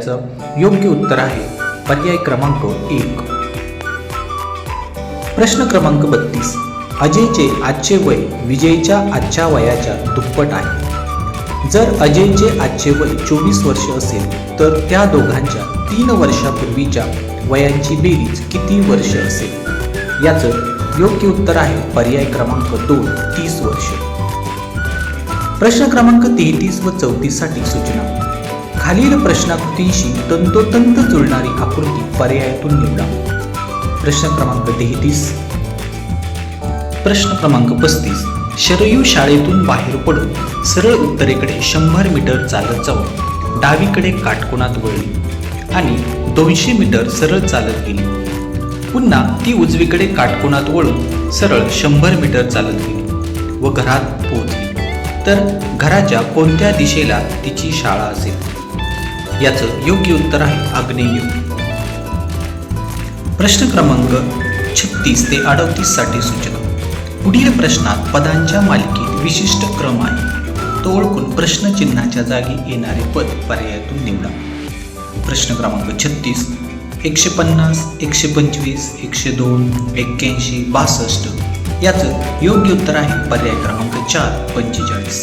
योग्य उत्तर आहे पर्याय क्रमांक 1. प्रश्न क्रमांक 32. अजयचे आजचे वय विजयच्या आजच्या वयाच्या दुप्पट आहे. जर अजयचे आजचे वय 24 वर्ष असेल तर त्या दोघांच्या 3 वर्षापूर्वीच्या वयांची बेरीज किती वर्ष असेल? याचं योग्य उत्तर आहे पर्याय क्रमांक 2, 30 वर्ष. प्रश्न क्रमांक 33 व 34 साठी सूचना. खालील प्रश्नाकृतींशी तंतोतंत जुळणारी आकृती पर्यायातून निवडा. प्रश्न क्रमांक 33. प्रश्न क्रमांक 35. शरयू शाळेतून बाहेर पडून सरळ उत्तरेकडे 100 मीटर चालत जाऊन डावीकडे काटकोनात वळली आणि 200 मीटर सरळ चालत गेली. पुन्हा ती उजवीकडे काटकोनात वळून सरळ 100 मीटर चालत गेली व घरात पोहोचली. तर घराच्या कोणत्या दिशेला तिची शाळा असेल? याचं योग्य उत्तर आहे आग्नेय. प्रश्न क्रमांक 36 ते 38 साठी सूचना. पुढील प्रश्नात पदांच्या मालिकेत विशिष्ट क्रम आहे. तो ओळखून प्रश्नचिन्हाच्या जागी येणारे पद पर्यायातून निवडा. प्रश्न क्रमांक 36. 150, 125, 102, 81, 62. याचं योग्य उत्तर आहे पर्याय क्रमांक 4, 45.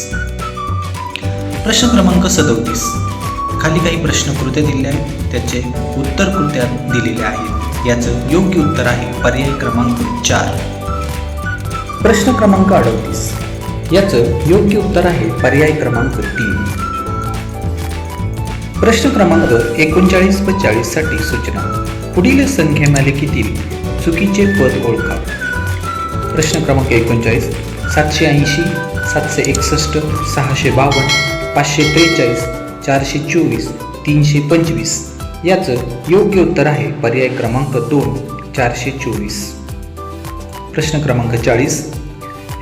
प्रश्न क्रमांक 37. खाली काही प्रश्नकृत्या दिलेल्या आहेत, त्याचे उत्तर कृत्यात दिलेले आहेत. याचं योग्य उत्तर आहे पर्याय क्रमांक 4. प्रश्न क्रमांक 38. याचं योग्य उत्तर आहे पर्याय क्रमांक 3. प्रश्न क्रमांक 39 व 40 साठी सूचना. पुढील संख्या मालिकेतील चुकीचे पद ओळखा. प्रश्न क्रमांक 39. 780, 761, 652, 543, 424, 325. याचं योग्य उत्तर आहे पर्याय क्रमांक 2, 424. प्रश्न क्रमांक 40.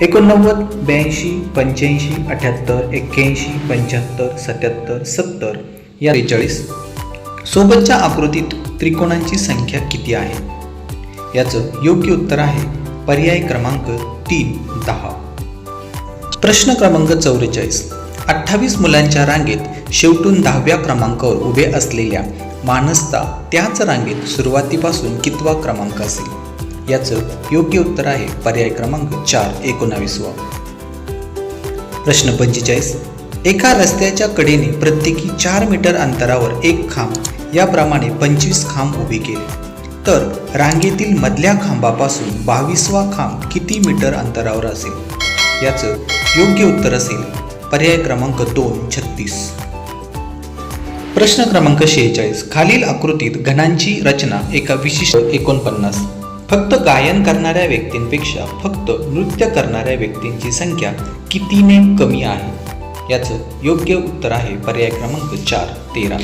89, 82, 85, 78, 81, 75, 77, 70. या 43. सोबतच्या आकृतीत त्रिकोणांची संख्या किती आहे? याचं योग्य उत्तर आहे पर्याय क्रमांक 3, 10. प्रश्न क्रमांक 44. 28 मुलांच्या रांगेत शेवटून 10व्या क्रमांकावर उभे असलेल्या मानसचा त्याच रांगेत सुरुवातीपासून कितवा क्रमांक असेल? याचं योग्य उत्तर आहे पर्याय क्रमांक 4, 19वा. प्रश्न 45. एका रस्त्याच्या कडेने प्रत्येकी 4 मीटर अंतरावर एक खांब याप्रमाणे 25 खांब उभे केले तर रांगेतील मधल्या खांबापासून 22वा खांब किती मीटर अंतरावर असेल? याचं योग्य उत्तर असेल पर्याय क्रमांक 2, 36. प्रश्न क्रमांक 46. खालील आकृतीत घनांची रचना एका विशिष्ट 49. फक्त गायन करणाऱ्या व्यक्तींपेक्षा फक्त नृत्य करणाऱ्या व्यक्तींची संख्या कितीने कमी आहे? याचं योग्य उत्तर आहे पर्याय क्रमांक 4, 13.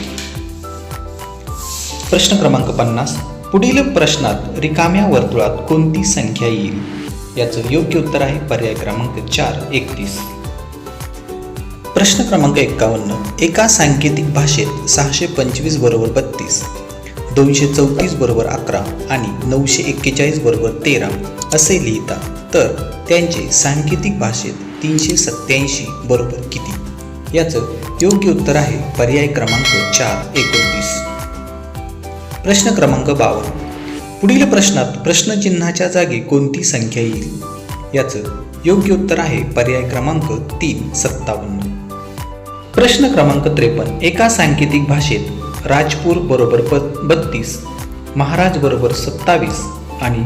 प्रश्न क्रमांक 50. पुढील प्रश्नात रिकाम्या वर्तुळात कोणती संख्या येईल? याचं योग्य उत्तर आहे पर्याय क्रमांक 4, 31. प्रश्न क्रमांक 51. एका सांकेतिक भाषेत 625 बरोबर 32, 234 बरोबर 11 आणि 941 बरोबर 13 असे लिहितात तर त्यांचे सांकेतिक भाषेत 387 बरोबर किती? याचं योग्य उत्तर आहे पर्याय क्रमांक 4, 29. प्रश्न क्रमांक 52. पुढील प्रश्नात प्रश्नचिन्हाच्या जागी कोणती संख्या येईल? याचं योग्य उत्तर आहे पर्याय क्रमांक 3, 57. प्रश्न क्रमांक 53. एका सांकेतिक भाषेत राजपूर बरोबर 32, महाराज बरोबर 27 आणि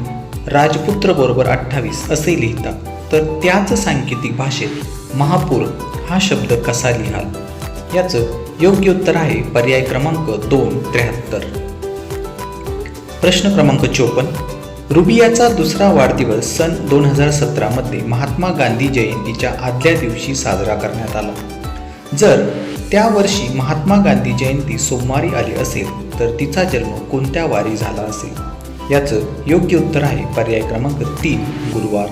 राजपुत्र बरोबर 28 असे लिहितात तर त्याच सांकेतिक भाषेत महापूर हा शब्द कसा लिहाल? याचं योग्य उत्तर आहे पर्याय क्रमांक 2, 73. प्रश्न क्रमांक 54. रुबियाचा दुसरा वाढदिवस सन 2017 मध्ये महात्मा गांधी जयंतीच्या आदल्या दिवशी साजरा करण्यात आला. जर त्या वर्षी महात्मा गांधी जयंती सोमवारी आली असेल तर तिचा जन्म कोणत्या वारी झाला असेल? याचं योग्य उत्तर आहे पर्याय क्रमांक 3, गुरुवार.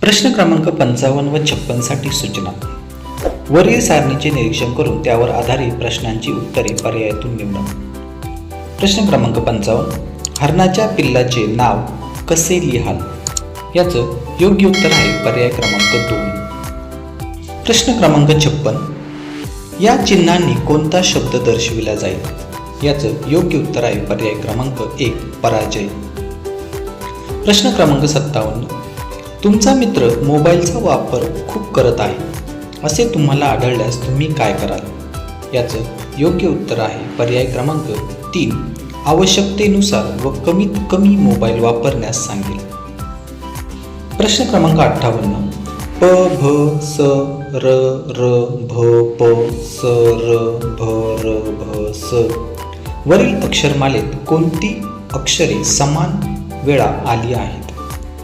प्रश्न क्रमांक 55 व 56 साठी सूचना. वरील सारणीचे निरीक्षण करून त्यावर आधारित प्रश्नांची उत्तरे पर्यायातून निवडा. प्रश्न क्रमांक 55. हरणाच्या पिल्लाचे नाव कसे लिहाल? याचं योग्य उत्तर आहे पर्याय क्रमांक 2. प्रश्न क्रमांक 56. या चिन्हांनी कोणता शब्द दर्शविला जाईल? याचं योग्य उत्तर आहे पर्याय क्रमांक 1 पराजय. प्रश्न क्रमांक 57. तुमचा मित्र मोबाईलचा वापर खूप करत आहे असे तुम्हाला आढळल्यास तुम्ही काय कराल? याचं योग्य उत्तर आहे पर्याय क्रमांक 3 आवश्यकतेनुसार व कमीत कमी मोबाईल वापरण्यास सांगेल. प्रश्न क्रमांक 58. प भ स र र भ प स र भ र भ स वरील अक्षरमालेत कोणती अक्षरे समान वेळा आली आहेत?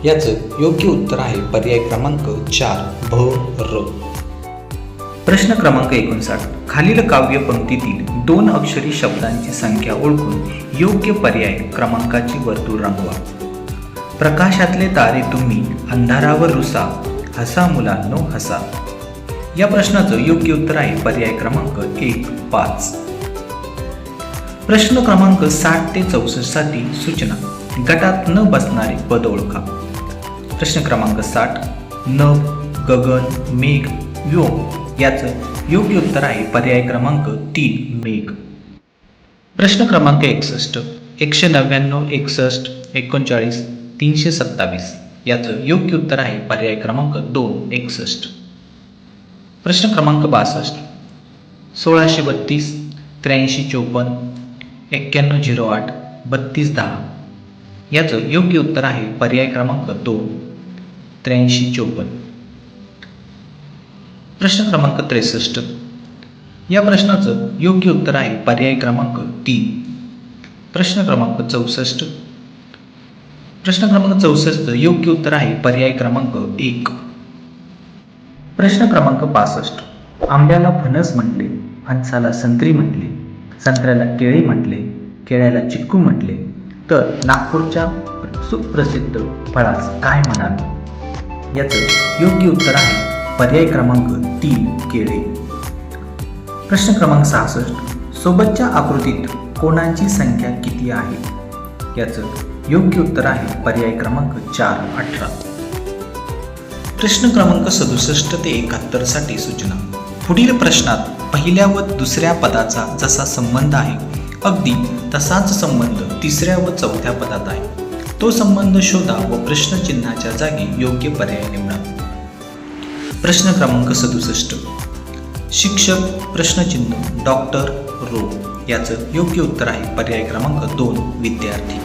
याचं योग्य उत्तर आहे पर्याय क्रमांक 4 भ र. प्रश्न क्रमांक 59. खालील काव्य पंक्तीतील 2 अक्षरी शब्दांची संख्या ओळखून योग्य पर्याय क्रमांकाची वर्तुळ रंगवा. प्रकाशातले तारे तुम्ही अंधारावर रुसा, हसा मुलांनो हसा. या प्रश्नाचं योग्य उत्तर आहे पर्याय क्रमांक 1 5. प्रश्न क्रमांक 60 ते 64 साठी सूचना. गटात न बसणारे पद ओळखा. प्रश्न क्रमांक 60. नभ, गगन, मेघ, व्योम याचं योग्य उत्तर आहे पर्याय क्रमांक 3 मेघ. प्रश्न क्रमांक 61. 199, 61, 39, 327 याचं योग्य उत्तर आहे पर्याय क्रमांक 2 61. प्रश्न क्रमांक 62. 1632, 8354, 9108, 3210 याचं योग्य उत्तर आहे पर्याय क्रमांक 2 8354. प्रश्न क्रमांक 63. या प्रश्नाचं योग्य उत्तर आहे पर्याय क्रमांक 3. प्रश्न क्रमांक 64. प्रश्न क्रमांक 64 योग्य उत्तर आहे पर्याय क्रमांक 1. प्रश्न क्रमांक 65. आंब्याला फणस म्हटले, फणसाला संत्री म्हटले, संत्र्याला केळी म्हटले, केळ्याला चिक्कू म्हटले, तर नागपूरच्या सुप्रसिद्ध फळास काय म्हणाल? याचं योग्य उत्तर आहे पर्याय क्रमांक 3 केळे. प्रश्न क्रमांक 66. सोबतच्या आकृतीत कोणाची संख्या किती आहे? याचं योग्य उत्तर आहे पर्याय क्रमांक 4 18. प्रश्न क्रमांक 67 ते 71 साठी सूचना. पुढील प्रश्नात पहिल्या व दुसऱ्या पदाचा जसा संबंध आहे अगदी तसाच संबंध तिसऱ्या व चौथ्या पदात आहे. तो संबंध शोधा व प्रश्नचिन्हाच्या जागी योग्य पर्याय निवडा. प्रश्न क्रमांक 67. शिक्षक प्रश्नचिन्ह डॉक्टर रो याचं योग्य उत्तर आहे पर्याय क्रमांक 2 विद्यार्थी.